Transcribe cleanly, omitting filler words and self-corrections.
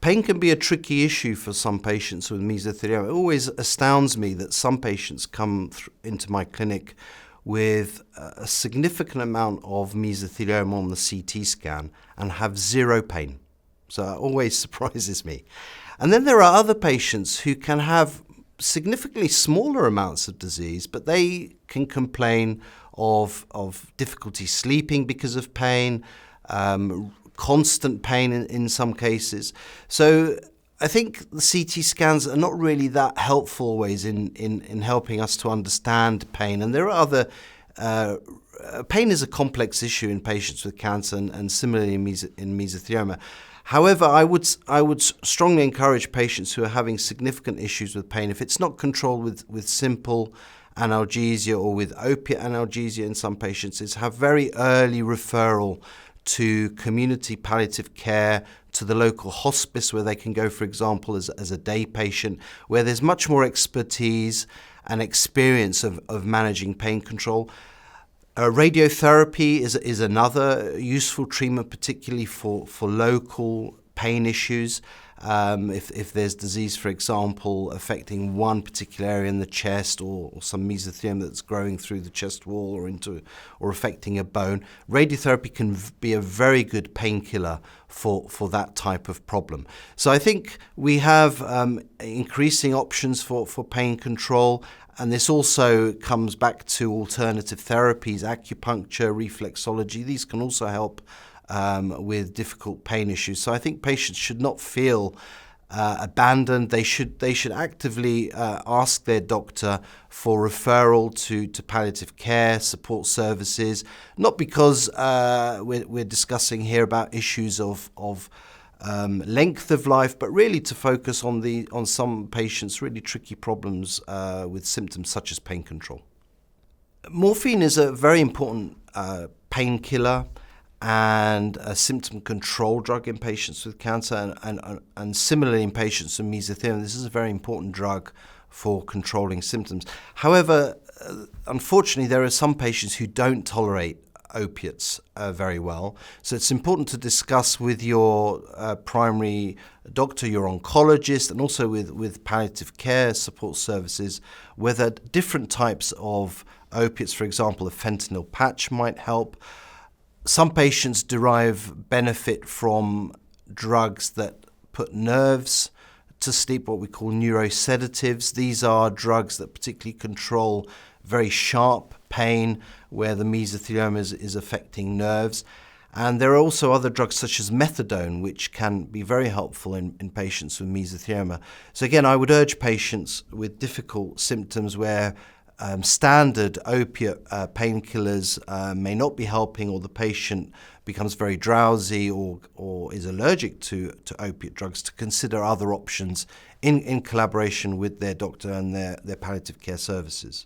Pain can be a tricky issue for some patients with mesothelioma. It always astounds me that some patients come into my clinic with a significant amount of mesothelioma on the CT scan and have zero pain. So it always surprises me. And then there are other patients who can have significantly smaller amounts of disease, but they can complain of difficulty sleeping because of pain, constant pain in some cases. So I think the CT scans are not really that helpful always in helping us to understand pain. And there are other, pain is a complex issue in patients with cancer and similarly in mesothelioma. However, I would strongly encourage patients who are having significant issues with pain, if it's not controlled with simple analgesia or with opiate analgesia in some patients, is have very early referral to community palliative care, to the local hospice where they can go, for example, as a day patient, where there's much more expertise and experience of managing pain control. Radiotherapy is another useful treatment, particularly for local pain issues. If there's disease, for example, affecting one particular area in the chest or some mesothelioma that's growing through the chest wall or affecting a bone, radiotherapy can be a very good painkiller for that type of problem. So I think we have increasing options for pain control, and this also comes back to alternative therapies, acupuncture, reflexology. These can also help with difficult pain issues. So I think patients should not feel abandoned. They should actively ask their doctor for referral to palliative care support services. Not because we're discussing here about issues of length of life, but really to focus on some patients' really tricky problems with symptoms such as pain control. Morphine is a very important painkiller and a symptom control drug in patients with cancer, and similarly in patients with mesothelioma. This is a very important drug for controlling symptoms. However, unfortunately, there are some patients who don't tolerate opiates very well. So it's important to discuss with your primary doctor, your oncologist, and also with palliative care support services, whether different types of opiates, for example, a fentanyl patch might help. Some patients derive benefit from drugs that put nerves to sleep, what we call neurosedatives. These are drugs that particularly control very sharp pain where the mesothelioma is affecting nerves. And there are also other drugs such as methadone, which can be very helpful in patients with mesothelioma. So again, I would urge patients with difficult symptoms where standard opiate painkillers may not be helping, or the patient becomes very drowsy or is allergic to opiate drugs, to consider other options in collaboration with their doctor and their palliative care services.